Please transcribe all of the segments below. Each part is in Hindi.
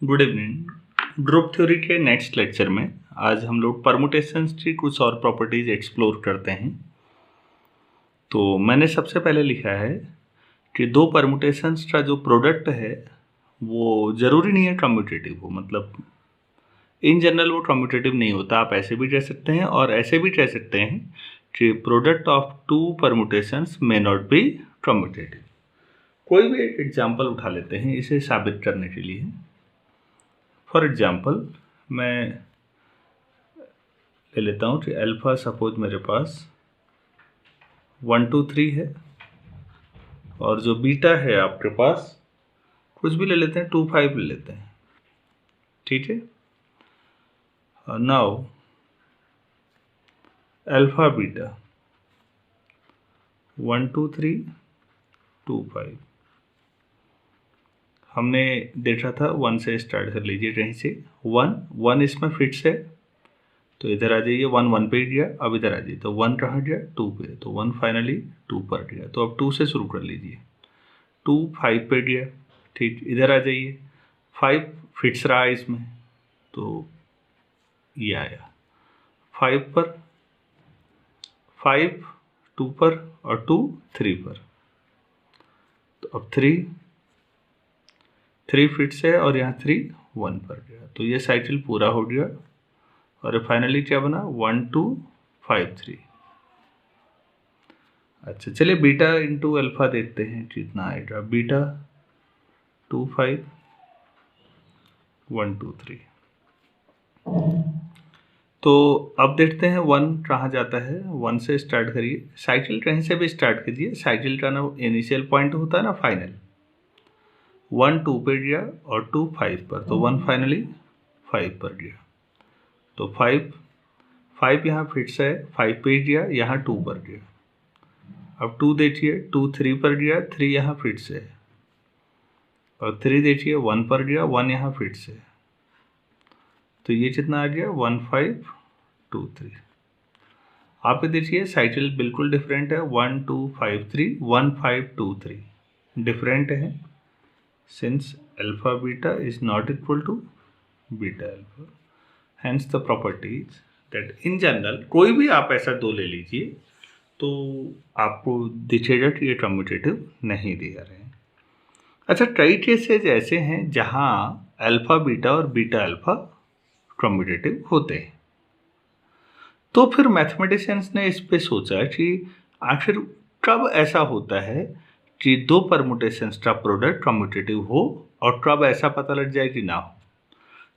Good evening. ग्रुप थ्योरी के नेक्स्ट लेक्चर में आज हम लोग परमुटेशंस की कुछ और प्रॉपर्टीज एक्सप्लोर करते हैं। तो मैंने सबसे पहले लिखा है कि दो परमुटेशंस का जो प्रोडक्ट है वो ज़रूरी नहीं है कम्यूटेटिव हो, मतलब इन जनरल वो कम्यूटेटिव नहीं होता। आप ऐसे भी कह सकते हैं और ऐसे भी कह सकते हैं कि product of two permutations may not be commutative. कोई भी एक एग्जाम्पल उठा लेते हैं इसे साबित करने के लिए। फॉर एग्जाम्पल मैं ले लेता हूँ कि अल्फ़ा सपोज मेरे पास 1 2 3 है और जो बीटा है आपके पास कुछ भी ले लेते हैं 2 5 ले लेते हैं, ठीक है। नाउ अल्फ़ा बीटा 1 2 3 2 5 हमने देखा था 1 से स्टार्ट कर लीजिए कहीं से। 1 इसमें फिक्स है तो इधर आ जाइए, 1 1 पे गया, अब इधर आ जाइए तो 1 कहाँ गया 2 पे, तो 1 फाइनली 2 पर गया, तो अब 2 से शुरू कर लीजिए। 2 5 पे गया, ठीक, इधर आ जाइए, 5 फिक्स रहा इसमें तो ये आया 5 पर, 5 2 पर और 2 3 पर, तो अब 3 फिक्स है और यहाँ 3 1 पर गया, तो ये साइकिल पूरा हो गया और फाइनली क्या बना 1 2 5 3। अच्छा चलिए बीटा इंटू अल्फ़ा देखते हैं कितना आएगा। बीटा 2 5 1 2 3, तो अब देखते हैं 1 कहाँ जाता है। 1 से स्टार्ट करिए, साइकिल कहीं से भी स्टार्ट कीजिए, साइकिल का ना इनिशियल पॉइंट होता है ना फाइनल। 1 2 पे गया और 2 5 पर, तो 1 फाइनली 5 पर गया, तो 5 यहाँ फिक्स है, 5 पे गया, यहाँ 2 पर गया। अब 2 देखिए 2 3 पर गया, 3 यहाँ फिक्स है, और 3 देखिए 1 पर गया, 1 यहाँ फिक्स है, तो ये कितना आ गया 1 5 2 3। आप देखिए साइकिल बिल्कुल डिफरेंट है, 1 2 5 3 1 5 2 3 डिफरेंट है, since alpha beta is not equal to beta alpha. Hence the properties that in general कोई भी आप ऐसा दो ले लीजिए तो आपको दिखेगा कि ये कम्यूटेटिव नहीं दे रहे हैं। अच्छा कई केसेज ऐसे हैं जहाँ अल्फा बीटा और बीटा अल्फा कम्यूटेटिव होते हैं, तो फिर मैथमेटिशियंस ने इस पे सोचा कि आखिर कब ऐसा होता है कि दो परमुटेशंस का प्रोडक्ट कम्यूटेटिव हो और कब ऐसा पता लग जाए कि ना हो।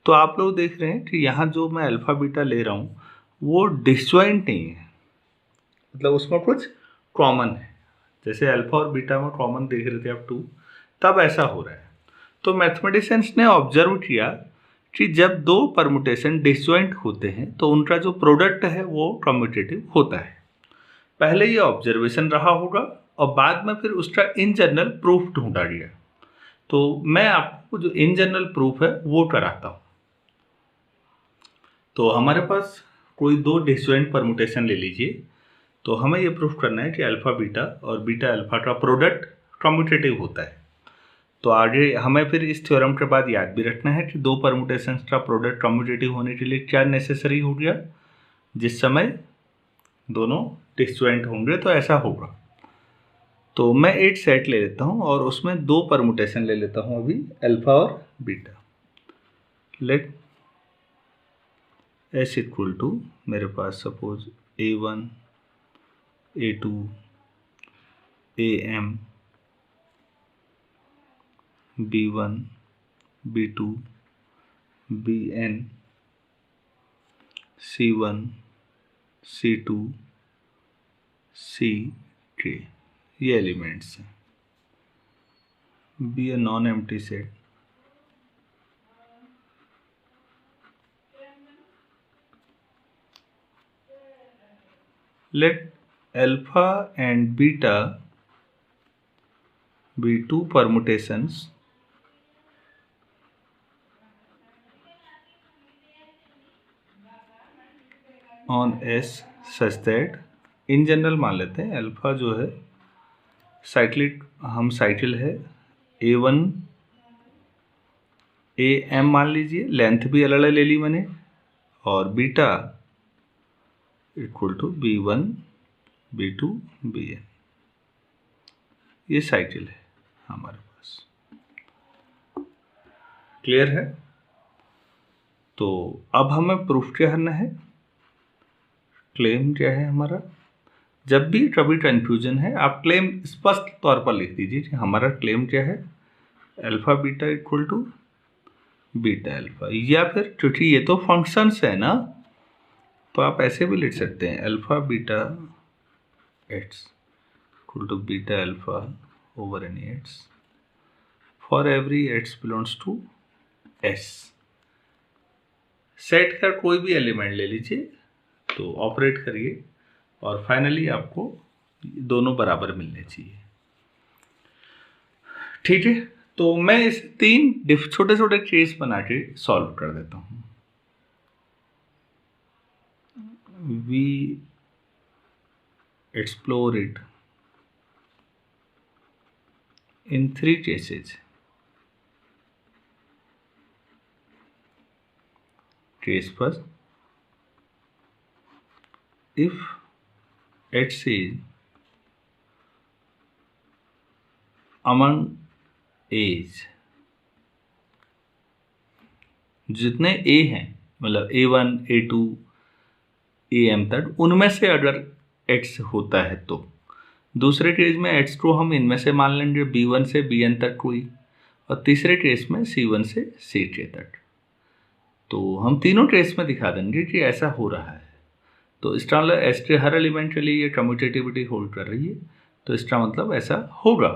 तो आप लोग देख रहे हैं कि यहाँ जो मैं अल्फ़ा बीटा ले रहा हूँ वो डिसजॉइंट नहीं है, मतलब उसमें कुछ कॉमन है। जैसे अल्फ़ा और बीटा में कॉमन देख रहे थे आप 2, तब ऐसा हो रहा है। तो मैथमेटिशियंस ने ऑब्जर्व किया कि जब दो परमुटेशन डिसजॉइंट होते हैं तो उनका जो प्रोडक्ट है वो कम्यूटेटिव होता है। पहले ये ऑब्जर्वेशन रहा होगा और बाद में फिर उसका इन जनरल प्रूफ ढूंढा गया। तो मैं आपको जो इन जनरल प्रूफ है वो कराता हूँ। तो हमारे पास कोई दो डिसजॉइंट परमुटेशन ले लीजिए, तो हमें ये प्रूफ करना है कि अल्फ़ा बीटा और बीटा अल्फ़ा का प्रोडक्ट कम्यूटेटिव होता है। तो आगे हमें फिर इस थ्योरम के बाद याद भी रखना है कि दो परमुटेशंस का प्रोडक्ट कम्यूटेटिव होने के लिए क्या नेसेसरी हो गया, जिस समय दोनों डिसजॉइंट होंगे तो ऐसा होगा। तो मैं एक सेट ले लेता हूँ और उसमें दो परमुटेशन ले लेता हूँ अभी, अल्फ़ा और beta. Let S equal to मेरे पास suppose A1 A2 AM B1 B2 BN C1 C2 CK, ये एलिमेंट्स हैं। Be a non empty set. Let alpha and beta be two permutations on S such that, in general मान लेते हैं अल्फा जो है साइक्लिक, हम साइकिल है A1 ए एम मान लीजिए, लेंथ भी अलग अलग ले ली मैंने, और beta equal to B1 B2 Bn। ये साइकिल है हमारे पास। क्लियर है? तो अब हमें प्रूफ क्या करना है, क्लेम क्या है हमारा। जब भी कभी कन्फ्यूजन है आप क्लेम स्पष्ट तौर पर लिख दीजिए कि हमारा क्लेम क्या है, alpha beta equal to beta alpha, या फिर क्योंकि ये तो फंक्शंस है ना, तो आप ऐसे भी लिख सकते हैं alpha beta x equal to beta alpha over any x for every x belongs to S. Set का कोई भी एलिमेंट ले लीजिए, तो ऑपरेट करिए और फाइनली आपको दोनों बराबर मिलने चाहिए। ठीक है, तो मैं इस 3 छोटे छोटे केस बना के सॉल्व कर देता हूं। We explore it in 3 cases. Case first, if x is among a's, जितने a हैं मतलब A1 A2 AM तक, उनमें से अगर x होता है तो दूसरे केस में x को हम इनमें से मान लेंगे B1 से Bn तक कोई, और तीसरे केस में C1 से Ck तक। तो हम तीनों केस में दिखा देंगे कि ऐसा हो रहा है। तो इसका मतलब एस के हर एलिमेंट के लिए ये कम्यूटेटिविटी होल्ड कर रही है, तो इसका मतलब ऐसा होगा।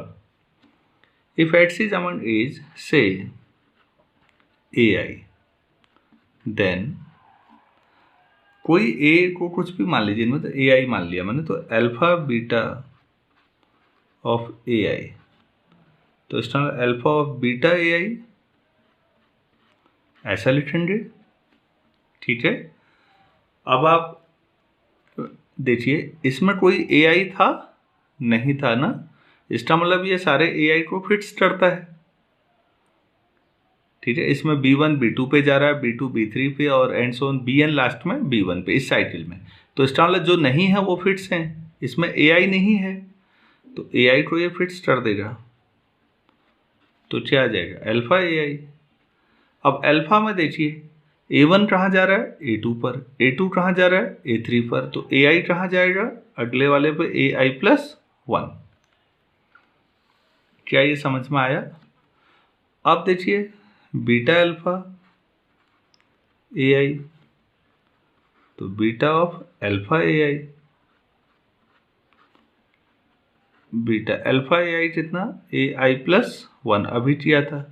If x is among as से AI, देन कोई ए को कुछ भी मान लीजिए, मतलब AI मान लिया मैंने, तो अल्फा बीटा ऑफ AI, तो इसका मतलब अल्फा ऑफ बीटा AI ऐसा लिखेंगे। ठीक है, अब आप देखिए इसमें कोई AI था नहीं था ना, इसका मतलब ये सारे AI को फिक्स करता है। ठीक है, इसमें B1 B2 पे जा रहा है, B2 B3 पे, और and so on Bn last में B1 पे, इस साइकिल में। तो इसका मतलब जो नहीं है वो फिट्स हैं, इसमें AI नहीं है तो AI को ये फिट्स कर देगा। तो क्या आ जाएगा, अल्फा AI। अब अल्फा में देखिए A1 कहाँ जा रहा है, A2 पर, A2 कहाँ जा रहा है, A3 पर, तो AI कहाँ जाएगा, अगले वाले पे AI+1। क्या ये समझ में आया? अब देखिए बीटा अल्फा AI, तो beta of alpha AI, beta alpha AI कितना, AI+1 अभी किया था,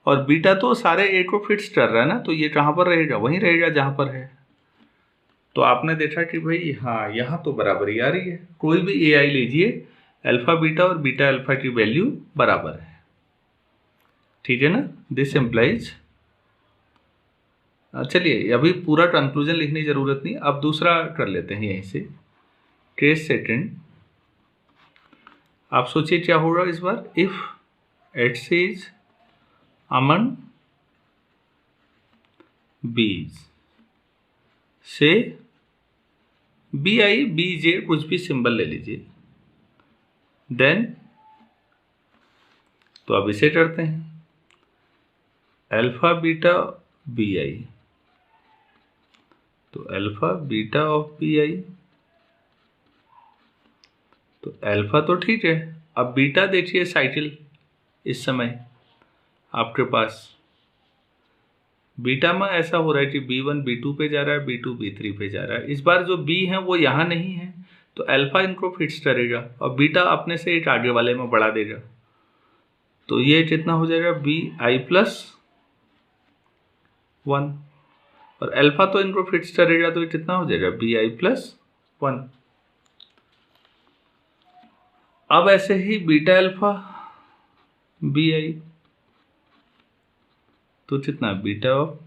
और बीटा तो सारे A को फिट्स कर रहा है ना, तो ये कहाँ पर रहेगा, वहीं रहेगा जहाँ पर है। तो आपने देखा कि भाई हाँ यहाँ तो बराबरी आ रही है, कोई भी AI लीजिए, अल्फा बीटा और बीटा अल्फा की वैल्यू बराबर है। ठीक है ना, दिस इम्प्लाइज। चलिए अभी पूरा कंक्लूजन लिखने की जरूरत नहीं, अब दूसरा कर लेते हैं यहीं से। केस सेकंड, आप सोचिए क्या होगा इस बार। इफ एक्स इज अमंग बीज से BI BJ कुछ भी सिंबल ले लीजिए, देन तो अब इसे करते हैं अल्फा बीटा BI, तो अल्फा बीटा ऑफ BI, तो अल्फा तो ठीक है, अब बीटा देखिए साइकिल इस समय आपके पास बीटा में ऐसा हो रहा है कि B1 B2 पे जा रहा है, B2 B3 पे जा रहा है। इस बार जो B है वो यहाँ नहीं है, तो अल्फा इनको फिक्स करेगा और बीटा अपने से एक आगे वाले में बढ़ा देगा। तो ये कितना हो जाएगा, BI+1, और अल्फा तो इनको फिक्स करेगा, तो ये कितना हो जाएगा, BI+1। अब ऐसे ही बीटा अल्फा BI, तो कितना, बीटा ऑफ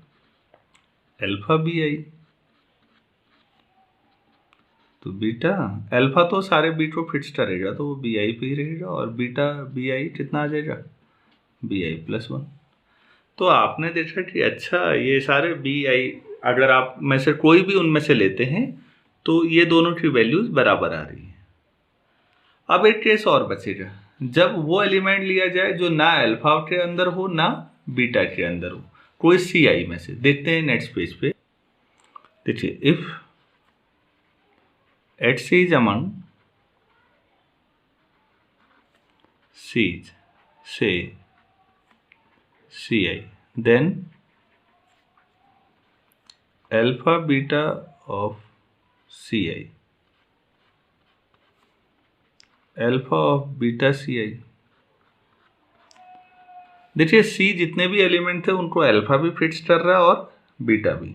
अल्फा BI, तो बीटा अल्फा तो सारे बी को फिक्स करेगा, तो वो BI पे ही रहेगा, और बीटा BI कितना आ जाएगा, BI+1। तो आपने देखा कि अच्छा ये सारे बी आई अगर आप में से कोई भी उनमें से लेते हैं तो ये दोनों की वैल्यूज बराबर आ रही है। अब एक केस और बचेगा, जब वो एलिमेंट लिया जाए जो ना अल्फा के अंदर हो ना बीटा के अंदर हो, कोई सी आई में से। देखते हैं नेक्स्ट पेज पे, देखिए if at C is among Cs से C I, then alpha beta of Ci, alpha of beta Ci। देखिए C जितने भी एलिमेंट थे उनको अल्फा भी फिक्स कर रहा है और बीटा भी,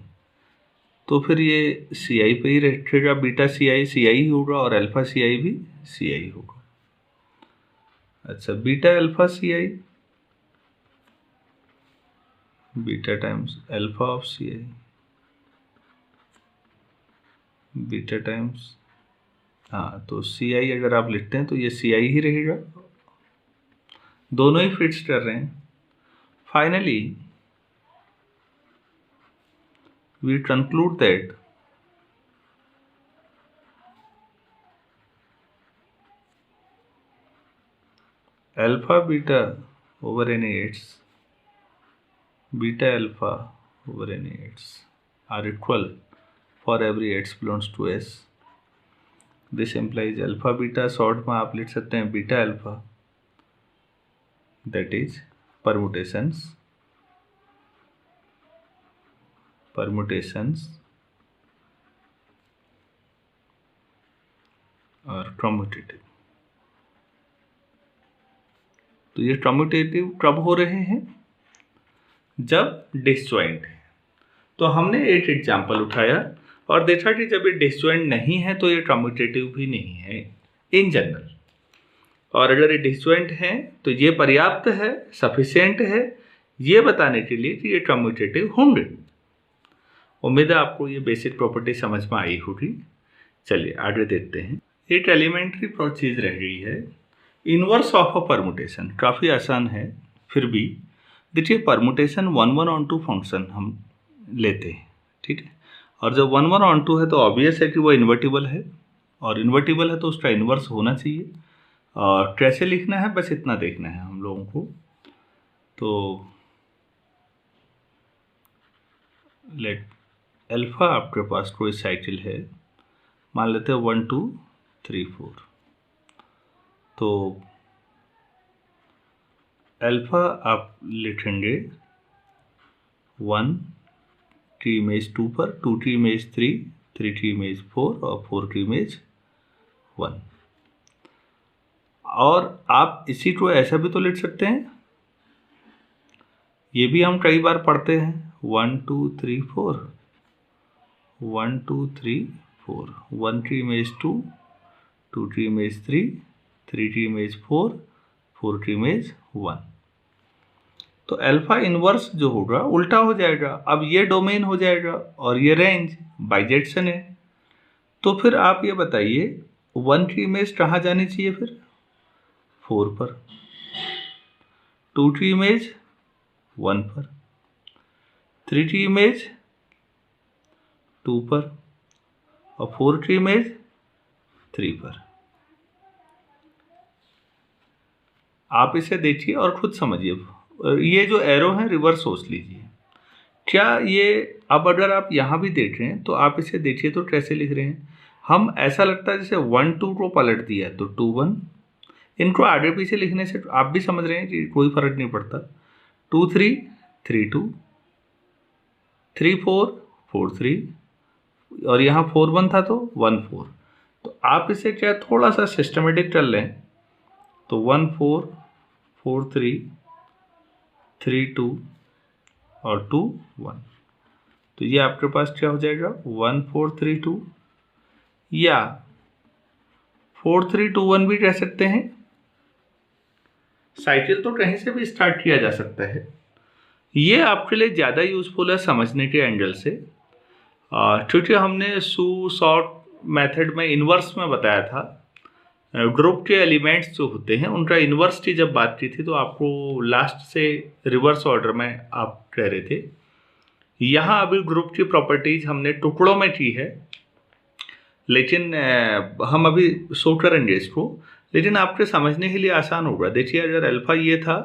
तो फिर ये Ci पे ही रखेगा, बीटा Ci ही होगा और अल्फा Ci भी Ci होगा। अच्छा, beta alpha Ci, beta times alpha of Ci, beta times, हाँ तो Ci अगर आप लिखते हैं तो ये Ci ही रहेगा, दोनों ही फिक्स कर रहे हैं। Finally we conclude that alpha beta over any x, beta alpha over any x are equal for every x belongs to S। This implies alpha beta short में आप लिख सकते हैं beta alpha, that is permutations और commutative। तो ये कम्यूटेटिव कब हो रहे हैं? जब डिसजॉइंट है। तो हमने एक एग्जाम्पल उठाया और देखा कि जब ये डिसजॉइंट नहीं है तो ये कम्यूटेटिव भी नहीं है इन जनरल, और अगर ये डिसजॉइंट है तो ये पर्याप्त है, सफिशिएंट है ये बताने के लिए कि ये कम्यूटेटिव होंगे। उम्मीद है आपको ये बेसिक प्रॉपर्टी समझ में आई होगी। चलिए आगे देखते हैं। एक एलिमेंट्री चीज रह गई है, इनवर्स ऑफ अ परमुटेशन। काफ़ी आसान है फिर भी। देखिए परमुटेशन 1/1 फंक्शन हम लेते हैं, ठीक है, और जब 1/1 है तो ऑब्वियस है कि वो इन्वर्टिबल है, और इन्वर्टिबल है तो उसका इन्वर्स होना चाहिए। और कैसे लिखना है बस इतना देखना है हम लोगों को। तो लेट अल्फा आपके पास कोई साइकिल है, मान लेते हैं 1 2 3 4। तो अल्फा आप लिखेंगे 1 की इमेज 2 पर, 2 की इमेज 3, 3 की इमेज 4 और 4 की इमेज 1। और आप इसी को ऐसा भी तो लिख सकते हैं, ये भी हम कई बार पढ़ते हैं 1 2 3 4, 1 2 3 4, 1 की इमेज 2, 2 की इमेज 3, 3 की इमेज 4, 4 की इमेज 1। तो अल्फा इनवर्स जो होगा उल्टा हो जाएगा। अब ये डोमेन हो जाएगा और ये रेंज बाइजेक्शन है। तो फिर आप ये बताइए 1 की इमेज कहाँ जानी चाहिए फिर? 4 पर, 2 की इमेज 1 पर, 3 की इमेज 2 पर और 4 की इमेज 3 पर। आप इसे देखिए और खुद समझिए। ये जो एरो है रिवर्स सोच लीजिए। क्या ये अब अगर आप यहाँ भी देख रहे हैं तो आप इसे देखिए तो कैसे लिख रहे हैं? हम ऐसा लगता है जैसे 1 2 को पलट दिया तो 2 1। इनको आगे पीछे लिखने से आप भी समझ रहे हैं कि कोई फर्क नहीं पड़ता। 2 3 3 2, 3 4 4 3 और यहाँ 4 1 था तो 1 4। तो आप इसे क्या थोड़ा सा सिस्टमेटिक कर लें तो 1 4 4 3 3 2 और 2 1। तो ये आपके पास क्या हो जाएगा 1 4 3 2, या 4 3 2 1 भी कह सकते हैं। साइकिल तो कहीं से भी स्टार्ट किया जा सकता है। ये आपके लिए ज़्यादा यूजफुल है समझने के एंगल से, क्योंकि हमने शॉर्ट मेथड में इन्वर्स में बताया था ग्रुप के एलिमेंट्स जो होते हैं उनका इन्वर्स की जब बात की थी तो आपको लास्ट से रिवर्स ऑर्डर में आप कह रहे थे। यहाँ अभी ग्रुप की प्रॉपर्टीज हमने टुकड़ों में की है, लेकिन हम अभी शो करेंगे इसको, लेकिन आपके समझने के लिए आसान होगा। देखिए अगर अल्फ़ा ये था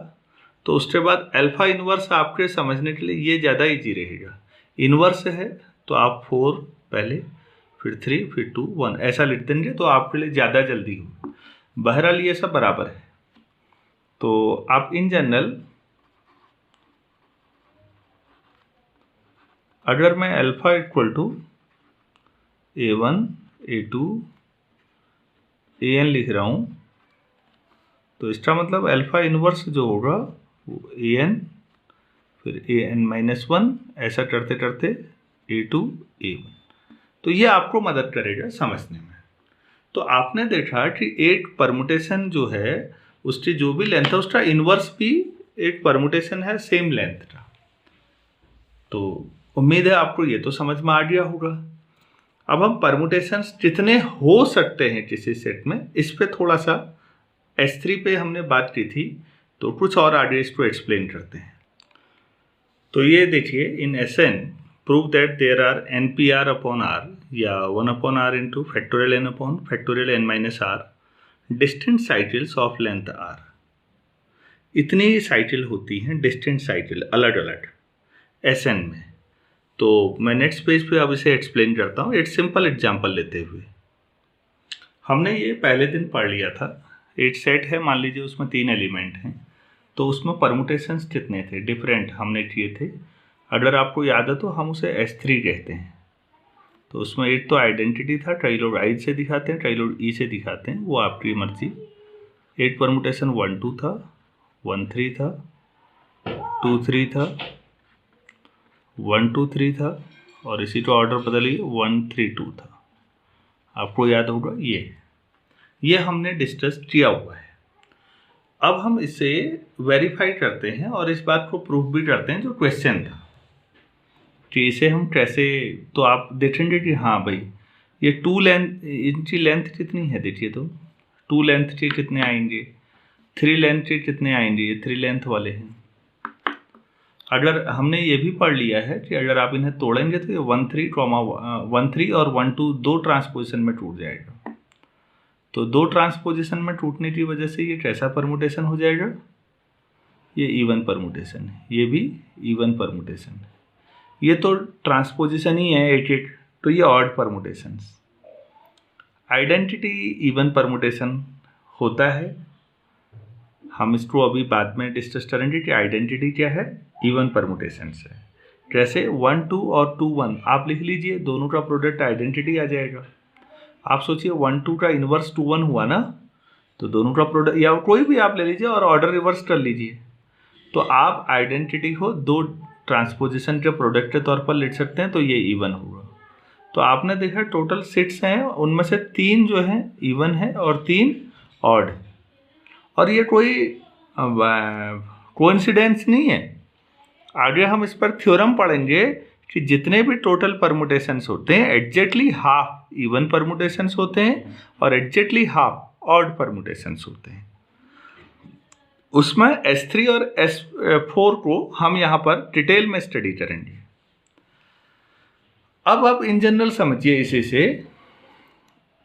तो उसके बाद अल्फ़ा इन्वर्स आपके समझने के लिए ये ज़्यादा इजी रहेगा। इन्वर्स है तो आप 4 पहले, फिर 3, फिर 2, 1 ऐसा लिख देंगे तो आपके लिए ज़्यादा जल्दी हो। बहरहाल ये सब बराबर है। तो आप इन जनरल अगर मैं alpha equal to A1 A2 AN लिख रहा हूँ तो इसका मतलब अल्फ़ा इन्वर्स जो होगा वो AN फिर AN-1 ऐसा करते करते A2 A1। तो ये आपको मदद करेगा समझने में। तो आपने देखा कि एक परमुटेशन जो है उसकी जो भी लेंथ है उसका इन्वर्स भी एक परमुटेशन है सेम लेंथ का। तो उम्मीद है आपको ये तो समझ में आ गया होगा। अब हम परमुटेशंस कितने हो सकते हैं किसी सेट में, इस पे थोड़ा सा S3 पे हमने बात की थी, तो कुछ और आगे इसको एक्सप्लेन करते हैं। तो ये देखिए, in Sn prove that there are NPR upon R या 1 upon R into factorial N upon factorial N minus R distant cycles of length R। इतनी साइकिल होती हैं डिस्टेंट साइकिल अलग अलग Sn में। तो मैं नेक्स्ट पेज पे अब इसे एक्सप्लेन करता हूँ एक सिंपल एग्जांपल लेते हुए। हमने ये पहले दिन पढ़ लिया था। एक सेट है, मान लीजिए उसमें 3 एलिमेंट हैं, तो उसमें परमुटेशंस कितने थे डिफरेंट हमने किए थे। अगर आपको याद है तो हम उसे S3 कहते हैं। तो उसमें एक तो आइडेंटिटी था, कई लोग I से दिखाते हैं, कई लोग E से दिखाते हैं, वो आपकी मर्जी। एक परमुटेशन 1 2 था, 1 3 था, 2 3 था, 1 2 3 था, और इसी का ऑर्डर बदलिए 1 3 2 था। आपको याद होगा ये हमने डिस्कस किया हुआ है। अब हम इसे वेरीफाई करते हैं और इस बात को प्रूव भी करते हैं जो क्वेश्चन था कि इसे हम कैसे। तो आप देखेंगे कि हाँ भाई ये 2 लेंथ, इनकी लेंथ कितनी है देखिए, तो 2 लेंथ के कितने आएंगे, 3 लेंथ के कितने आएंगे, ये 3 लेंथ वाले हैं। अगर हमने ये भी पढ़ लिया है कि अगर आप इन्हें तोड़ेंगे तो ये 1 3 और 1 2 दो ट्रांसपोजिशन में टूट जाएगा। तो दो ट्रांसपोजिशन में टूटने की वजह से ये कैसा परमुटेशन हो जाएगा, ये इवन परमुटेशन है, ये भी इवन परमुटेशन है। ये तो ट्रांसपोजिशन ही है एक एक, तो ये odd permutations. Identity even permutation होता है, हम इसको अभी बाद में डिस्कस करेंगे कि आइडेंटिटी क्या है, इवन परमुटेशंस है। जैसे 1 2 और 2 1 आप लिख लीजिए, दोनों का प्रोडक्ट आइडेंटिटी आ जाएगा। आप सोचिए 1 2 का इन्वर्स 2 1 हुआ ना, तो दोनों का प्रोडक्ट या कोई भी आप ले लीजिए और ऑर्डर रिवर्स कर लीजिए, तो आप आइडेंटिटी को दो ट्रांसपोजिशन के प्रोडक्ट के तौर पर लिख सकते हैं, तो ये इवन होगा। तो आपने देखा टोटल 6 हैं, उनमें से 3 जो हैं इवन है और 3 ऑड। और ये कोई कोइंसिडेंस नहीं है। आगे हम इस पर थ्योरम पढ़ेंगे कि जितने भी टोटल परमुटेशंस होते हैं एग्जैक्टली हाफ इवन परमुटेशंस होते हैं और एग्जैक्टली हाफ ऑड परमुटेशंस होते हैं। उसमें S3 और S4 को हम यहाँ पर डिटेल में स्टडी करेंगे। अब आप इन जनरल समझिए इसे से,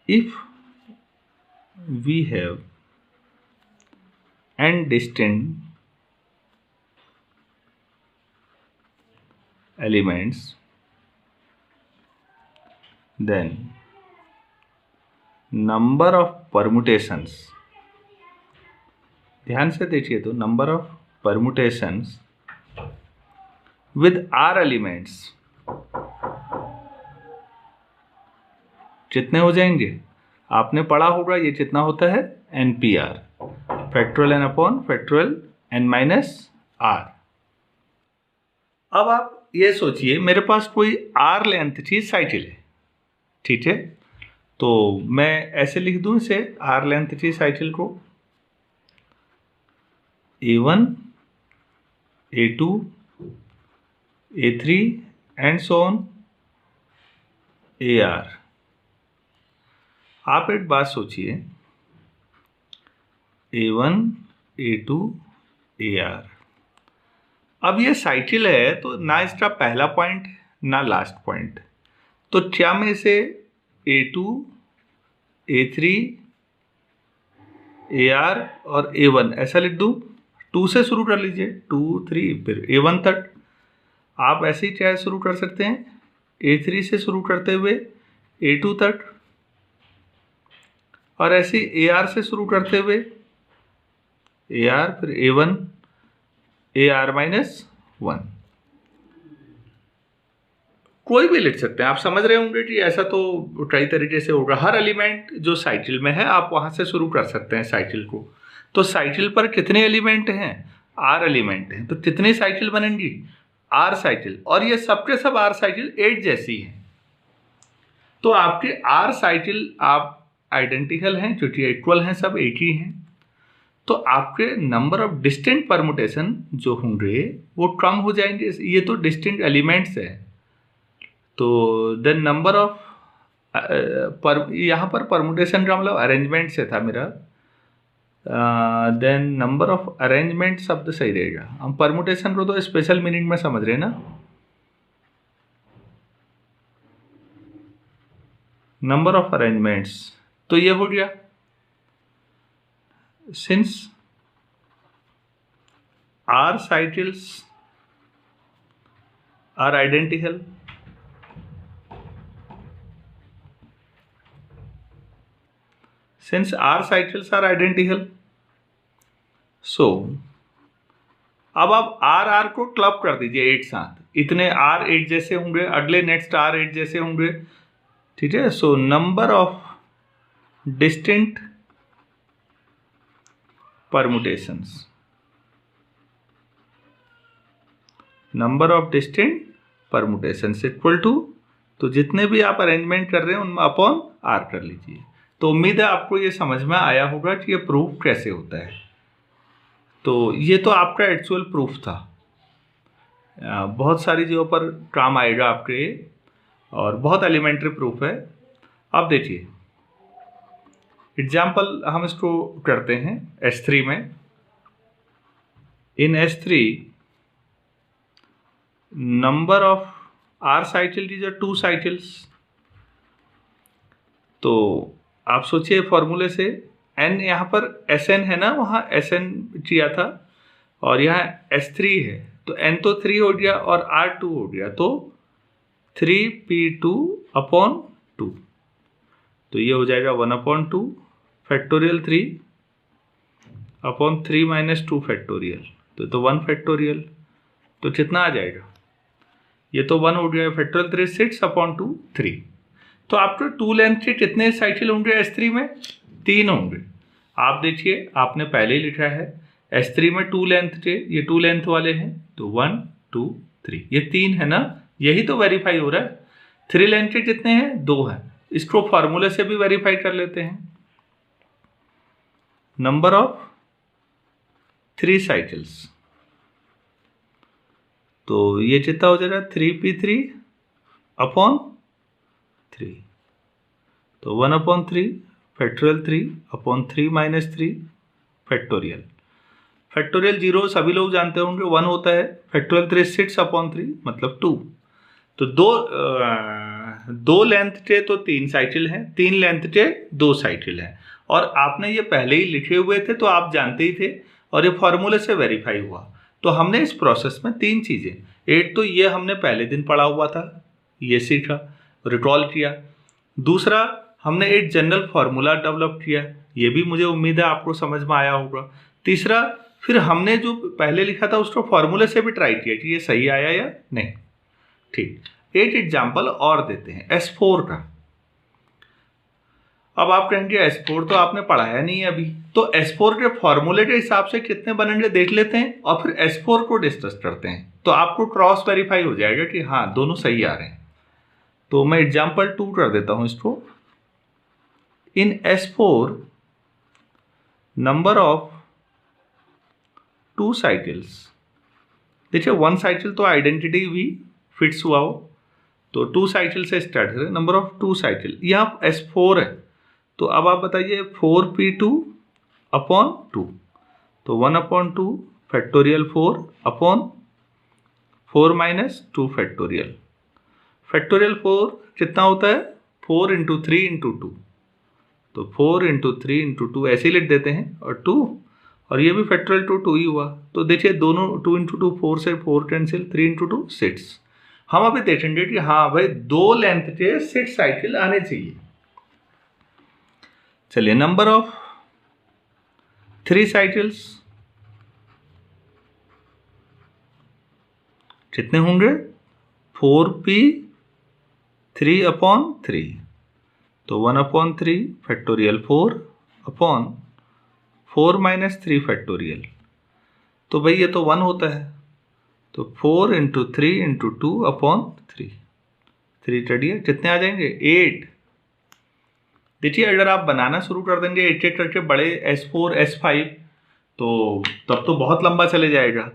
if we have n distinct elements, then number of permutations, ध्यान से देखिए, तो number of permutations with R elements कितने हो जाएंगे। आपने पढ़ा होगा ये कितना होता है, NPR, factorial N upon factorial N minus R। अब आप ये सोचिए मेरे पास कोई R लेंथ की साइकिल है, ठीक है, तो मैं ऐसे लिख दूं इसे R लेंथ की साइकिल को A1 A2 A3 and so on AR। आप एक बात सोचिए, A1 A2 AR। अब ये साइकिल है तो ना इसका पहला पॉइंट ना लास्ट पॉइंट, तो क्या मैं इसे A2 A3 AR और A1 ऐसा लिख दूँ? 2 से शुरू कर लीजिए, 2 3 फिर A1 तक। आप ऐसे ही चाहे शुरू कर सकते हैं, A3 से शुरू करते हुए A2 तक, और ऐसे ही AR से शुरू करते हुए AR फिर A1 AR-1। कोई भी लिख सकते हैं, आप समझ रहे होंगे कि ऐसा तो कई तरीके से होगा। हर एलिमेंट जो साइकिल में है आप वहां से शुरू कर सकते हैं साइकिल को। तो साइकिल पर कितने एलिमेंट हैं? R एलिमेंट हैं, तो कितनी साइकिल बनेंगी? R साइकिल, और ये सबके सब R साइकिल 8 जैसी हैं। तो आपके R साइकिल आप आइडेंटिकल हैं क्योंकि इक्वल हैं, सब एक ही हैं। तो आपके नंबर ऑफ डिस्टिंक्ट परमुटेशन जो होंगे वो कम हो जाएंगे। ये तो डिस्टिंक्ट एलिमेंट्स है, तो देन नंबर ऑफ यहाँ पर परमुटेशन का मतलब अरेंजमेंट से था मेरा। देन नंबर ऑफ अरेंजमेंट शब्द सही रहेगा। हम परमुटेशन को तो स्पेशल मीनिंग में समझ रहे हैं ना। नंबर ऑफ अरेंजमेंट्स, तो ये हो गया। Since R cycles are identical, since R cycles are identical, so अब आप R को क्लब कर दीजिए एक साथ। इतने R एक जैसे होंगे, अगले नेक्स्ट R एक जैसे होंगे, ठीक है। So number of distinct permutations, number of distinct permutations equal to, तो जितने भी आप अरेंजमेंट कर रहे हैं उनमें अपॉन R कर लीजिए। तो उम्मीद है आपको ये समझ में आया होगा कि ये प्रूफ कैसे होता है। तो ये तो आपका एक्चुअल प्रूफ था, बहुत सारी जगहों पर काम आएगा आपके, और बहुत एलिमेंट्री प्रूफ है। अब देखिए एग्जाम्पल हम इसको करते हैं S3 में। इन S3 number of R cycle is 2 cycles. तो आप सोचिए फॉर्मूले से n यहाँ पर Sn है ना, वहाँ Sn किया था, और यहाँ S3 है, तो n तो 3 हो गया और R 2 हो गया, तो 3p2 अपॉन 2। तो ये हो जाएगा 1/2 फैक्टोरियल 3 अपॉन 3 - 2 फैक्टोरियल, तो 1 फैक्टोरियल। तो कितना आ जाएगा? ये तो 1 हो गया, फैक्टोरियल 3 6/2 3। तो आपके 2 लेंथ के कितने साइकिल होंगे S3 में? 3 होंगे। आप देखिए आपने पहले ही लिखा है S3 में 2 लेंथ के, ये 2 लेंथ वाले हैं, तो 1 2 3, ये 3 है ना, यही तो वेरीफाई हो रहा है। 3 लेंथ के कितने हैं? 2 हैं। इसको फॉर्मूले से भी वेरीफाई कर लेते हैं। नंबर ऑफ 3 साइकिल्स, तो ये कितना हो जाएगा? 3p3 अपॉन 3, तो 1/3 फैक्टोरियल 3 अपॉन 3 - 3 फैक्टोरियल। फैक्टोरियल 0 सभी लोग जानते होंगे 1 होता है, फैक्टोरियल 3 6/3 मतलब 2। तो दो लेंथ के तो 3 साइकिल हैं, 3 लेंथ के 2 साइकिल हैं, और आपने ये पहले ही लिखे हुए थे तो आप जानते ही थे, और ये फॉर्मूले से वेरीफाई हुआ। तो हमने इस प्रोसेस में 3 चीज़ें, एक तो ये हमने पहले दिन पढ़ा हुआ था, ये सीखा, रिकॉल किया। दूसरा हमने एक जनरल फार्मूला डेवलप किया, ये भी मुझे उम्मीद है आपको समझ में आया होगा। तीसरा फिर हमने जो पहले लिखा था उसको फार्मूले से भी ट्राई किया कि ये सही आया या नहीं। ठीक, एक एग्जाम्पल और देते हैं S4 का। अब आप कहेंगे S4 तो आपने पढ़ाया नहीं है अभी, तो S4 के फॉर्मूले के हिसाब से कितने बनेंगे देख लेते हैं, और फिर S4 को डिस्कस करते हैं, तो आपको क्रॉस वेरीफाई हो जाएगा कि हाँ दोनों सही आ रहे हैं। तो मैं एग्जाम्पल 2 कर देता हूं इसको। इन S4 नंबर ऑफ 2 साइकिल्स, देखिए 1 साइकिल तो आइडेंटिटी भी फिट्स हुआ हो, तो 2 साइकिल से स्टार्ट करें। नंबर ऑफ 2 साइकिल, यहाँ S4 है, तो अब आप बताइए 4p2 अपॉन 2, तो 1/2 factorial 4 upon 4 minus 2 factorial. Factorial 4 कितना होता है? 4 इंटू 3 इंटू 2, तो 4 इंटू 3 इंटू 2 ऐसे ही लिख देते हैं, और 2, और ये भी फैक्टोरियल 2 ही हुआ। तो देखिए दोनों 2 इंटू 2 4 से 4 कैंसिल, 3 इंटू 2 6। हम अभी देखेंगे कि हाँ भाई 2 लेंथ के 6 साइकिल आने चाहिए। चलिए, नंबर ऑफ 3 साइकिल्स कितने होंगे? 4p 3/3, तो 1/3 फैक्टोरियल 4 अपॉन 4 माइनस 3 फैक्टोरियल, तो भाई ये तो 1 होता है, तो 4 इंटू 3 इंटू 2/3, 3 चढ़िए कितने आ जाएंगे? 8। देखिए अगर आप बनाना शुरू कर देंगे 8 करके बड़े S4 S5, तो तब तो बहुत लंबा चले जाएगा।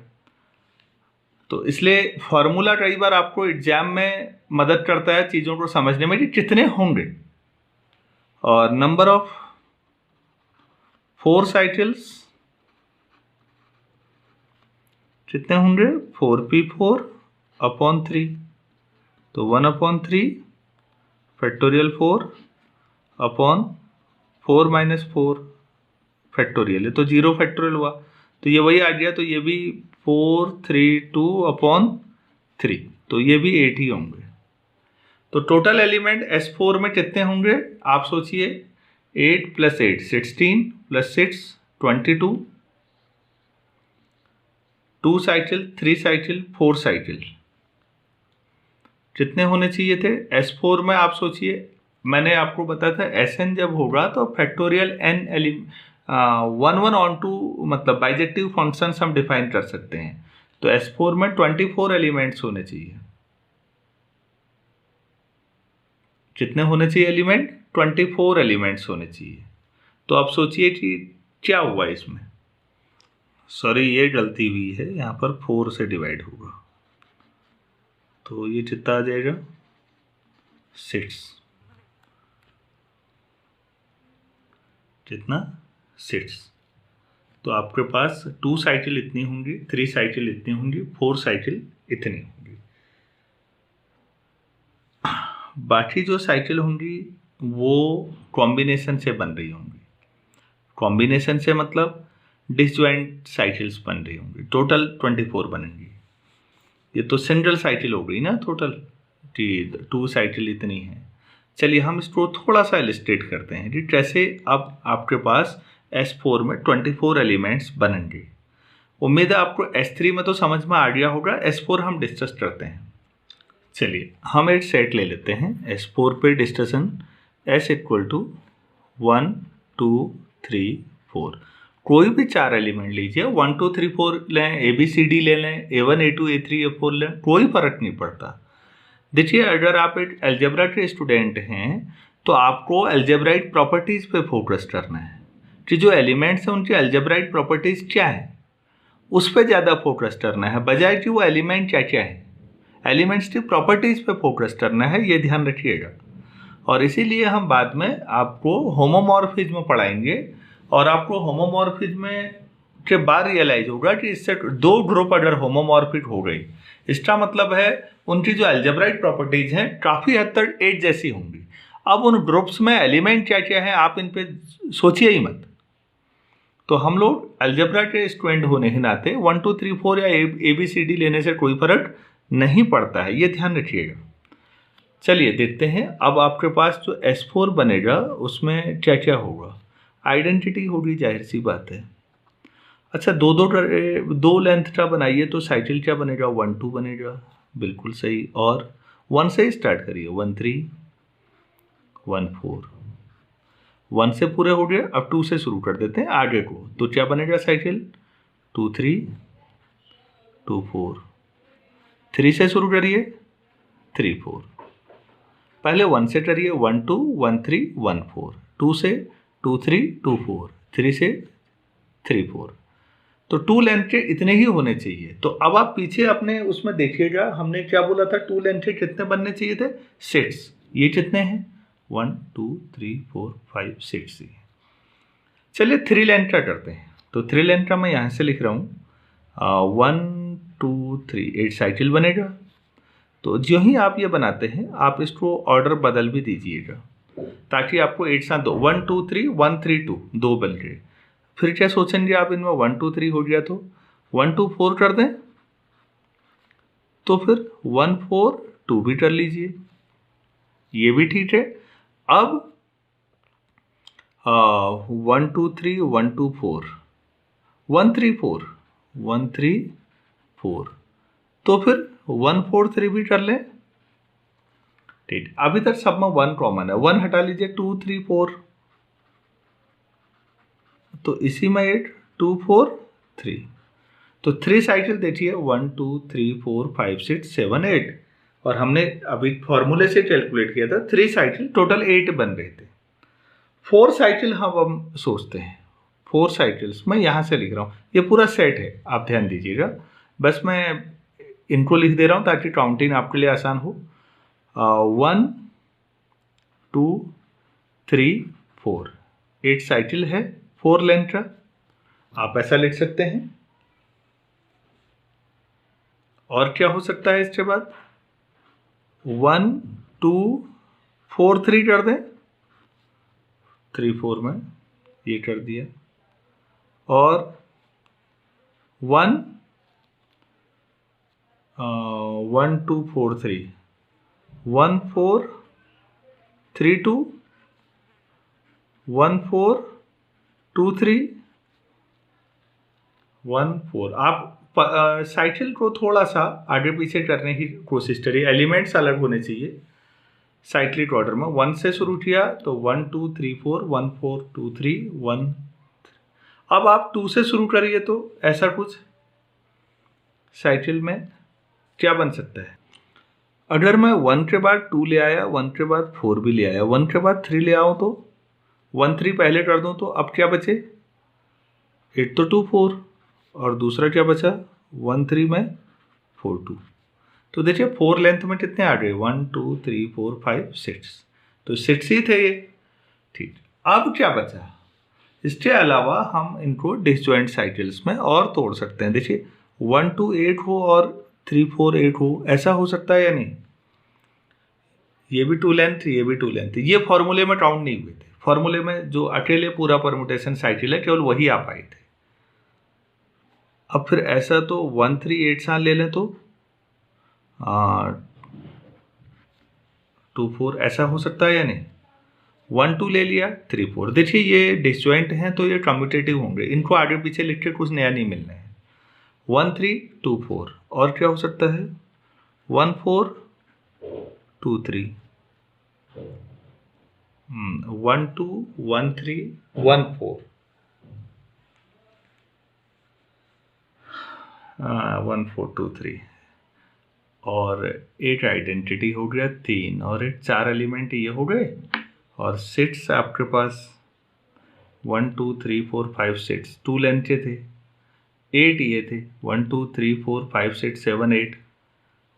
तो इसलिए फॉर्मूला कई बार आपको एग्जाम में मदद करता है चीज़ों को समझने में कि कितने होंगे। और नंबर ऑफ 4 साइकिल्स कितने होंगे? 4p4/3, तो 1/3 फैक्टोरियल 4 अपॉन 4 माइनस 4 फैक्टोरियल, ये तो 0 फैक्टोरियल हुआ, तो ये वही आ गया, तो ये भी 432/3, तो ये भी 8 ही होंगे। तो टोटल एलिमेंट S4 में कितने होंगे आप सोचिए? 8 + 8 16 + 6 22, 2 साइकिल, 3 साइकिल, 4 साइकिल कितने होने चाहिए थे S4 में? आप सोचिए, मैंने आपको बताया था Sn जब होगा तो फैक्टोरियल n 1 ऑन टू, मतलब बाइजेक्टिव फंक्शंस हम डिफाइन कर सकते हैं। तो S4 में 24 एलिमेंट्स होने चाहिए। कितने होने चाहिए एलिमेंट? 24 एलिमेंट्स होने चाहिए। तो आप सोचिए कि क्या हुआ इसमें। सॉरी, ये गलती हुई है, यहाँ पर 4 से डिवाइड होगा, तो ये कितना आ जाएगा? 6। कितना? 6। तो आपके पास 2 साइकिल इतनी होंगी, 3 साइकिल इतनी होंगी, 4 साइकिल इतनी होंगी। बाकी जो साइकिल होंगी वो कॉम्बिनेशन से बन रही होंगी। कॉम्बिनेशन से मतलब डिसजॉइंट साइकिल्स बन रही होंगी। टोटल 24 बनेंगी। ये तो सिंगल साइकिल हो गई ना टोटल, कि 2 साइकिल इतनी है। चलिए हम इसको थोड़ा सा इलस्ट्रेट करते हैं कि कैसे अब आपके पास S4 में 24 एलिमेंट्स बनेंगे। उम्मीद है आपको S3 में तो समझ में आ गया होगा, S4 हम डिस्कस करते हैं। चलिए हम एक सेट ले लेते हैं S4 पे डिस्कशन, S = 1 2 3 4, कोई भी 4 एलिमेंट लीजिए, 1 2 3 4 लें, ABCD ले लें, A1 A2 A3 A4 लें, कोई फर्क नहीं पड़ता। देखिए अगर आप एक अलजेब्रा के स्टूडेंट हैं तो आपको अलजेब्राइक प्रॉपर्टीज़ पे फोकस करना है कि जो एलिमेंट्स हैं उनकी अलजेब्राइक प्रॉपर्टीज़ क्या है, उस पर ज़्यादा फोकस करना है, बजाय कि वो एलिमेंट क्या क्या है। एलिमेंट्स की प्रॉपर्टीज़ पे फोकस करना है, ये ध्यान रखिएगा। और इसीलिए हम बाद में आपको होमोमॉर्फिज्म पढ़ाएंगे, और आपको होमोमॉर्फिज्म के बाद रियलाइज होगा कि इससे 2 ग्रुप अगर होमोमॉर्फिक हो गई, इसका मतलब है उनकी जो अलजेब्राइक प्रॉपर्टीज हैं काफ़ी हद तक एक जैसी होंगी। अब उन ग्रुप्स में एलिमेंट क्या क्या है आप इन पे सोचिए ही मत। तो हम लोग अलजेब्रा के स्टूडेंट होने के नाते 1 2 3 4 या ABCD लेने से कोई फर्क नहीं पड़ता है, ये ध्यान रखिएगा। चलिए देखते हैं अब आपके पास जो S4 बनेगा उसमें क्या क्या होगा। आइडेंटिटी होगी, जाहिर सी बात है। अच्छा, दो लेंथ का बनाइए तो साइकिल क्या बनेगा? 1 2 बनेगा, बिल्कुल सही। और 1 से ही स्टार्ट करिए, 1 3 1 4, 1 से पूरे हो गए। अब 2 से शुरू कर देते हैं आगे को, तो क्या बनेगा साइकिल? 2 3 2 4, 3 से शुरू करिए, 3 4, पहले 1 से करिए, 1 2 1 3 1 4, 2 से 2 3 2 4, 3 से 3 4, तो 2 लेंथ के इतने ही होने चाहिए। तो अब आप पीछे अपने उसमें देखिएगा, हमने क्या बोला था? 2 लेंथ के कितने बनने चाहिए थे? 6। ये कितने हैं? 1 2 3 4 5 6 ही। चलिए थ्री लेंट्रा करते हैं। तो थ्री लेंट्रा मैं यहाँ से लिख रहा हूँ 1 2 3, 8 साइकिल बनेगा। तो जो ही आप ये बनाते हैं आप इसको ऑर्डर बदल भी दीजिएगा ताकि आपको 8 साथ 2 1 2 3 1 3 2 2 बन गए। फिर क्या सोचेंगे आप इनमें 1 2 3 हो गया तो 1 2 4 कर दें, तो फिर 1 4 2 भी कर लीजिए, ये भी ठीक है। अब 1 2 3 1 2 4 1 3 4 1 3 4, तो फिर 1 4 3 भी कर लें। ठीक, अभी तक सब में 1 कॉमन है, 1 हटा लीजिए 2 3 4, तो इसी में 8 2 4 3, तो 3 साइकिल देखिए 1 2 3 4 5 6 7 8, और हमने अभी फॉर्मूले से कैलकुलेट किया था 3 साइकिल टोटल 8 बन रहे थे। 4 साइकिल हम सोचते हैं, 4 साइकिल्स मैं यहाँ से लिख रहा हूँ, ये पूरा सेट है, आप ध्यान दीजिएगा। बस मैं इनको लिख दे रहा हूँ ताकि काउंटिंग आपके लिए आसान हो। 1 2 3 4, 8 साइकिल है, 4 लेंथ का, आप ऐसा लिख सकते हैं। और क्या हो सकता है इसके बाद 1 2 4 3 कर दें, 3 4 में ये कर दिया, और 1 1 2 4 3 1 4 3 2 1 4 2 3 1 4। आप साइकिल को थोड़ा सा आगे पीछे करने की कोशिश करिए, एलिमेंट्स अलग होने चाहिए। साइक्लिक ऑर्डर में 1 से शुरू किया तो 1 2 3 4 1 4 2 3 1। अब आप 2 से शुरू करिए तो ऐसा कुछ साइकिल में क्या बन सकता है। अगर मैं 1 के बाद 2 ले आया, 1 के बाद 4 भी ले आया, 1 के बाद 3 ले आऊँ तो 1 3 पहले कर दूँ, तो अब क्या बचे 8 तो 2 4, और दूसरा क्या बचा 1 3 में 4 2। तो देखिए 4 लेंथ में कितने आ गए 1 2 3 4 5 6, तो 6 ही थे ये। ठीक, अब क्या बचा, इसके अलावा हम इनको डिसजॉइंट साइकिल्स में और तोड़ सकते हैं। देखिए 1 2 8 हो और 3 4 8 हो, ऐसा हो सकता है या नहीं। ये भी 2 लेंथ, ये भी 2 लेंथ, ये फॉर्मूले में काउंट नहीं हुए थे। फॉर्मूले में जो अकेले पूरा परमुटेशन साइकिल है केवल वही आ पाए थे। अब फिर ऐसा तो 1 3 8 साल ले लें तो 2 4 ऐसा हो सकता है या नहीं। 1 2 ले लिया 3 4, देखिए ये डिसजॉइंट हैं तो ये कम्यूटेटिव होंगे, इनको आगे पीछे लिख के कुछ नया नहीं मिलना है। 1 3 2 4, और क्या हो सकता है 1 4 2 3 1 2 1 3 1 4 1 4 2 3, और एक आइडेंटिटी हो गया 3, और एक 4 एलिमेंट ये हो गए, और 6 आपके पास 1 2 3 4 5 6 2 लेंथ के थे, 8 ये थे 1 2 3 4 5 6 7 8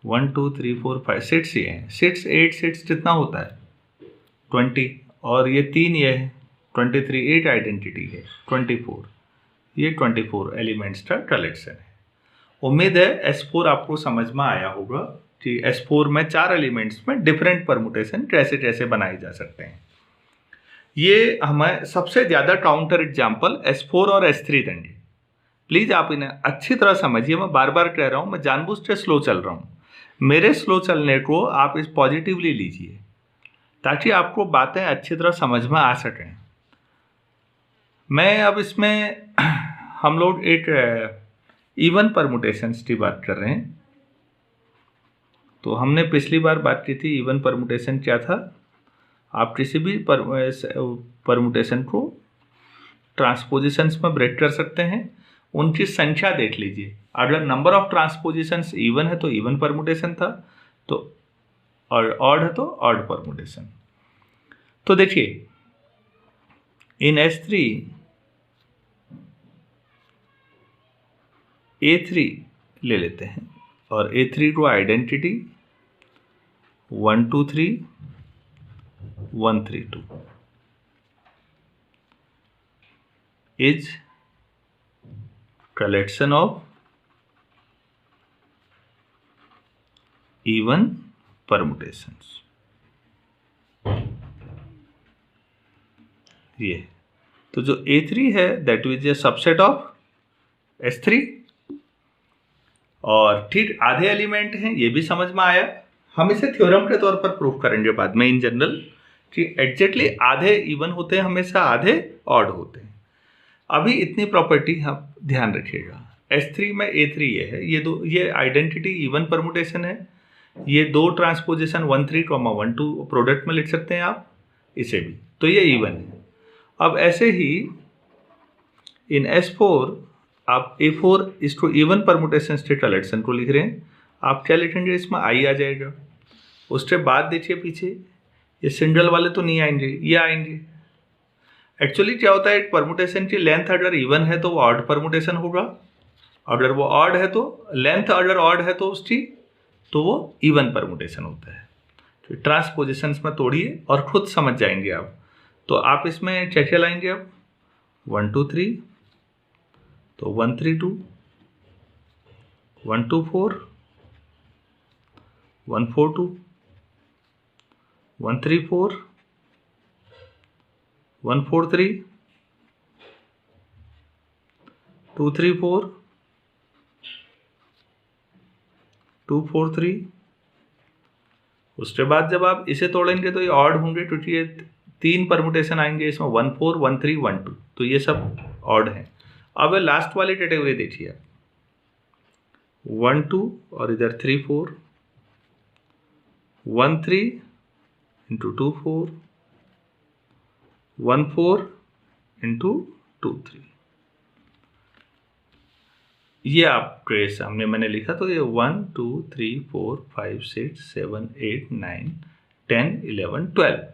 1 2 3 4 5 6 ये हैं, 6 8 6 कितना होता है 20, और ये 3 ये है 23, 8 आइडेंटिटी है 24, ये 24 एलिमेंट्स का कलेक्शन है। उम्मीद है S4 आपको समझ में आया होगा कि S4 में 4 एलिमेंट्स में डिफरेंट परमुटेशन कैसे कैसे बनाए जा सकते हैं। ये हमें सबसे ज़्यादा काउंटर एग्जाम्पल S4 और S3 देंगे। प्लीज़ आप इन्हें अच्छी तरह समझिए, मैं बार बार कह रहा हूँ मैं जानबूझ के स्लो चल रहा हूँ, मेरे स्लो चलने को आप इस पॉजिटिवली लीजिए ताकि आपको बातें अच्छी तरह समझ में आ सकें। मैं अब इसमें हम लोग एक इवन परमुटेशंस की बात कर रहे हैं। तो हमने पिछली बार बात की थी इवन परमुटेशन क्या था, आप किसी भी परमुटेशन को ट्रांसपोजिशंस में ब्रेक कर सकते हैं, उनकी संख्या देख लीजिए, अगर नंबर ऑफ ट्रांसपोजिशंस इवन है तो इवन परमुटेशन था, तो और ऑड है तो ऑड परमुटेशन। तो देखिए इन S3 A3 ले लेते हैं, और A3 को identity 1 2 3 1 3 2, is collection of even permutations. ये तो जो A3 है that is a subset of S3। और ठीक आधे एलिमेंट हैं, ये भी समझ में आया। हम इसे थ्योरम के तौर पर प्रूफ करेंगे बाद में इन जनरल कि एग्जैक्टली आधे इवन होते हैं हमेशा, आधे ऑड होते हैं। अभी इतनी प्रॉपर्टी हम ध्यान रखिएगा। S3 में A3 ये है, ये आइडेंटिटी इवन परमुटेशन है। ये दो ट्रांसपोजिशन 1 3, 1 2 प्रोडक्ट में लिख सकते हैं आप इसे भी, तो ये इवन है। अब ऐसे ही इन S4 आप A4 इसको इवन परमुटेशन से कलेक्शन को लिख रहे हैं, आप क्या लिखेंगे, इसमें I आ जाएगा। उसके बाद देखिए पीछे ये सिंगल वाले तो नहीं आएंगे, ये आएंगे। एक्चुअली क्या होता है, एक परमुटेशन की लेंथ अगर इवन है तो वो ऑड परमुटेशन होगा, अगर वो ऑड है तो लेंथ अगर ऑड है तो उसकी तो वो इवन परमुटेशन होता है। तो ट्रांसपोजिशंस में तोड़िए और खुद समझ जाएंगे आप। तो आप इसमें क्या क्या लाएंगे अब 1 2 3, तो 1 3 2, 1 2 4, 1 4 2, 1 3 4, 1 4 3, 2 3 4, 2 4 3। उसके बाद जब आप इसे तोड़ेंगे तो ये ऑड होंगे क्योंकि ये 3 परमुटेशन आएंगे इसमें 1 4, 1 3, 1 2, तो ये सब ऑड हैं। अब लास्ट वाली कैटेगरी देखिए आप 1 2 और इधर 3 4, 1 3 इंटू 2 4, 1 4 इंटू 2 3। ये आपके सामने मैंने लिखा, तो ये 1 2 3 4 5 6 7 8 9 10 11 12।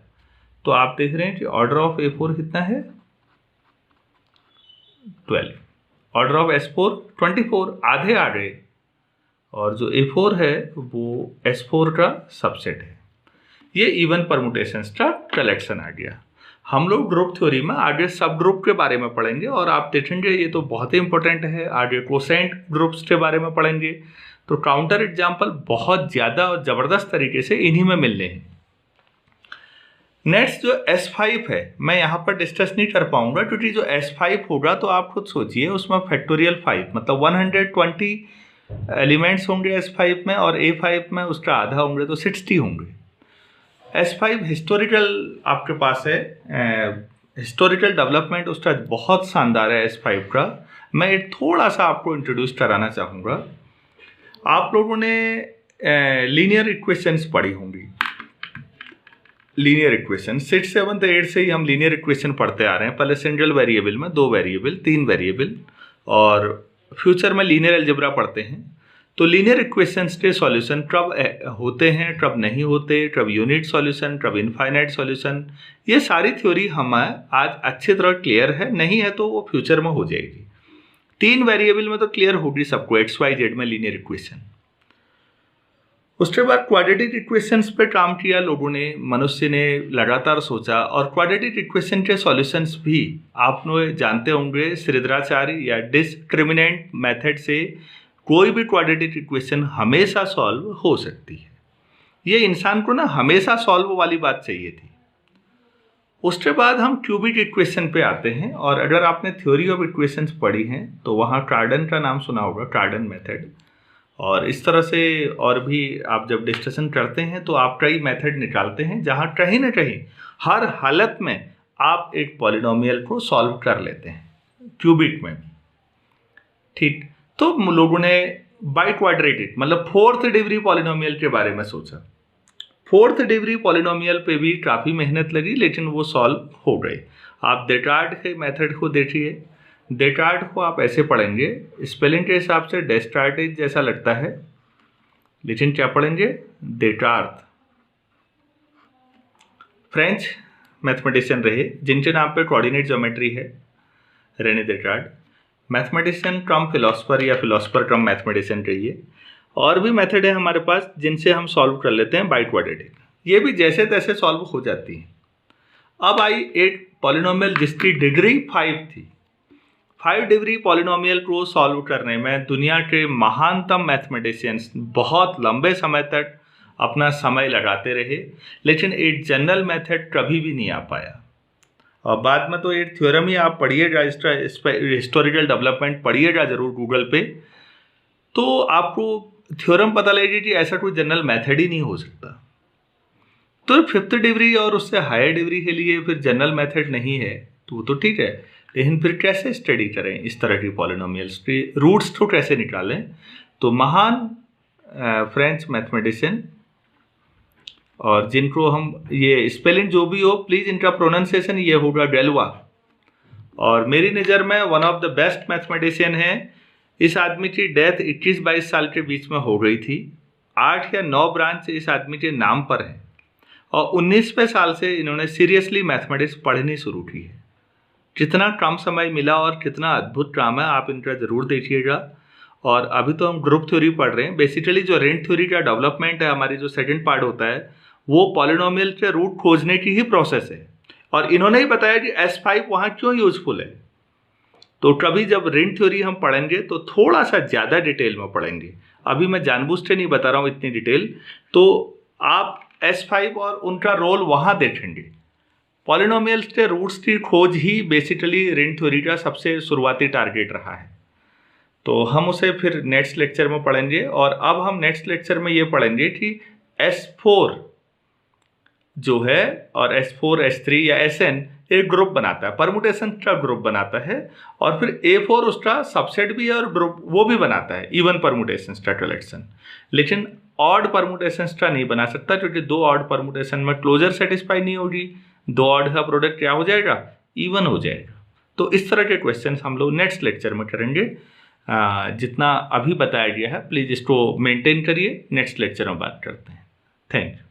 तो आप देख रहे हैं कि ऑर्डर ऑफ A4 कितना है 12, ऑर्डर ऑफ S4 24, आधे आ गए। और जो A4 है वो S4 का सबसेट है। ये इवन परमुटेशंस का कलेक्शन आ गया। हम लोग ग्रुप थ्योरी में आगे सब ग्रुप के बारे में पढ़ेंगे और आप देखेंगे ये तो बहुत ही इंपॉर्टेंट है। आगे कोसेंट ग्रुप्स के बारे में पढ़ेंगे, तो काउंटर एग्जाम्पल बहुत ज़्यादा और ज़बरदस्त तरीके से इन्हीं में मिलने हैं। नेक्स्ट जो S5 है मैं यहाँ पर डिस्कस नहीं कर पाऊंगा क्योंकि जो S5 होगा तो आप खुद सोचिए उसमें फैक्टोरियल 5 मतलब 120 एलिमेंट्स होंगे S5 में, और A5 में उसका आधा होंगे तो 60 होंगे। S5 हिस्टोरिकल आपके पास है, हिस्टोरिकल डेवलपमेंट उसका बहुत शानदार है S5 का। मैं एक थोड़ा सा आपको इंट्रोड्यूस कराना चाहूँगा। आप लोगों ने लीनियर इक्वेशंस पढ़ी होंगी। लीनियर इक्वेशन 6 7 8 से ही हम लीनियर इक्वेशन पढ़ते आ रहे हैं। पहले सिंगल वेरिएबल में 2 वेरिएबल 3 वेरिएबल, और फ्यूचर में लीनियर अलजेब्रा पढ़ते हैं। तो लीनियर इक्वेशंस के सॉल्यूशन कब होते हैं, कब नहीं होते, कब यूनिट सॉल्यूशन, कब इनफाइनाइट सॉल्यूशन, ये सारी थ्योरी हमें आज अच्छी तरह क्लियर है। नहीं है तो वो फ्यूचर में हो जाएगी। 3 वेरिएबल में तो क्लियर होगी सबको, एक्स वाई जेड में लीनियर इक्वेशन। उसके बाद क्वाड्रेटिक इक्वेशंस पे काम किया लोगों ने, मनुष्य ने लगातार सोचा, और क्वाड्रेटिक इक्वेशन के सॉल्यूशंस भी आप लोग जानते होंगे। श्रीधराचार्य या डिस्क्रिमिनेंट मेथड से कोई भी क्वाड्रेटिक इक्वेशन हमेशा सॉल्व हो सकती है। ये इंसान को ना हमेशा सॉल्व वाली बात चाहिए थी। उसके बाद हम क्यूबिक इक्वेशन पे आते हैं, और अगर आपने थ्योरी ऑफ इक्वेशंस पढ़ी हैं तो वहाँ कार्डन का नाम सुना होगा, कार्डन मेथड। और इस तरह से और भी आप जब डिस्कशन करते हैं तो आप कई मेथड निकालते हैं जहाँ कहीं ना कहीं हर हालत में आप एक पॉलिनोमियल को सॉल्व कर लेते हैं, क्यूबिक में भी। ठीक, तो लोगों ने बाई क्वाड्रेटिक मतलब 4th डिग्री पॉलिनोमियल के बारे में सोचा। 4th डिग्री पॉलिनोमियल पे भी काफ़ी मेहनत लगी, लेकिन वो सॉल्व हो गए। आप डेकार्ट के मेथड को देखिए। डेकार्ट को आप ऐसे पढ़ेंगे, स्पेलिंग के हिसाब से डेस्टार्टेज जैसा लगता है, लेकिन क्या पढ़ेंगे, डेकार्ट। फ्रेंच मैथमेटिशियन रहे जिनके नाम पे कोऑर्डिनेट ज्योमेट्री है, रेने डेकार्ट। मैथमेटिशियन कम फिलोसफर या फिलोसफर कम मैथमेटिशियन रहिए। और भी मेथड है हमारे पास जिनसे हम सॉल्व कर लेते हैं बाई क्वाड्रेटिक, ये भी जैसे तैसे सॉल्व हो जाती है। अब आई एक पॉलिनोमियल जिसकी डिग्री 5 थी, 5 डिग्री पॉलिनोमियल को सॉल्व करने में दुनिया के महानतम मैथमेटिशियंस बहुत लंबे समय तक अपना समय लगाते रहे, लेकिन एक जनरल मेथड कभी भी नहीं आ पाया। और बाद में तो एक थ्योरम ही आप पढ़िएगा, इसका हिस्टोरिकल डेवलपमेंट पढ़िएगा जरूर गूगल पे, तो आपको थ्योरम पता लगेगी कि ऐसा कोई जनरल मेथड ही नहीं हो सकता। तो 5th डिग्री और उससे हायर डिग्री के लिए फिर जनरल मेथड नहीं है तो वो तो ठीक है, लेकिन फिर कैसे स्टडी करें इस तरह की पॉलिनोमियल्स की रूट्स को कैसे निकालें? तो महान फ्रेंच मैथमेटिशियन, और जिनको हम ये स्पेलिंग जो भी हो प्लीज़ इनका प्रोनाउंसिएशन ये होगा डेलवा, और मेरी नज़र में one of the best mathematician है। इस आदमी की डेथ 21-22 साल के बीच में हो गई थी। 8 या 9 ब्रांच इस आदमी के नाम पर है, और 19वें साल से इन्होंने सीरियसली मैथमेटिक्स पढ़नी शुरू की है। कितना कम समय मिला और कितना अद्भुत काम है, आप इनका ज़रूर देखिएगा। और अभी तो हम ग्रुप थ्योरी पढ़ रहे हैं। बेसिकली जो रिंग थ्योरी का डेवलपमेंट है, हमारी जो सेकंड पार्ट होता है, वो पॉलिनोमियल के रूट खोजने की ही प्रोसेस है, और इन्होंने ही बताया कि S5 वहाँ क्यों यूजफुल है। तो कभी जब रिंग थ्योरी हम पढ़ेंगे तो थोड़ा सा ज़्यादा डिटेल में पढ़ेंगे, अभी मैं जानबूझ के नहीं बता रहा हूँ इतनी डिटेल। तो आप S5 और उनका रोल वहाँ देखेंगे। पॉलिनोमियल्स के रूट्स की खोज ही बेसिकली रिंग थ्योरी का सबसे शुरुआती टारगेट रहा है। तो हम उसे फिर नेक्स्ट लेक्चर में पढ़ेंगे। और अब हम नेक्स्ट लेक्चर में ये पढ़ेंगे कि S4 जो है और S4, S3 या Sn एक ग्रुप बनाता है, परमुटेशन का ग्रुप बनाता है, और फिर A4 उसका सबसेट भी है और ग्रुप वो भी बनाता है, इवन परमुटेशन का कलेक्शन। लेकिन ऑड परमुटेशन का नहीं बना सकता, क्योंकि 2 ऑड परमुटेशन में क्लोजर सेटिस्फाई नहीं होगी। 2 ऑड का प्रोडक्ट क्या हो जाएगा? इवन हो जाएगा। तो इस तरह के क्वेश्चन हम लोग नेक्स्ट लेक्चर में करेंगे। जितना अभी बताया गया है प्लीज़ इसको मेंटेन करिए, नेक्स्ट लेक्चर में बात करते हैं। Thank you.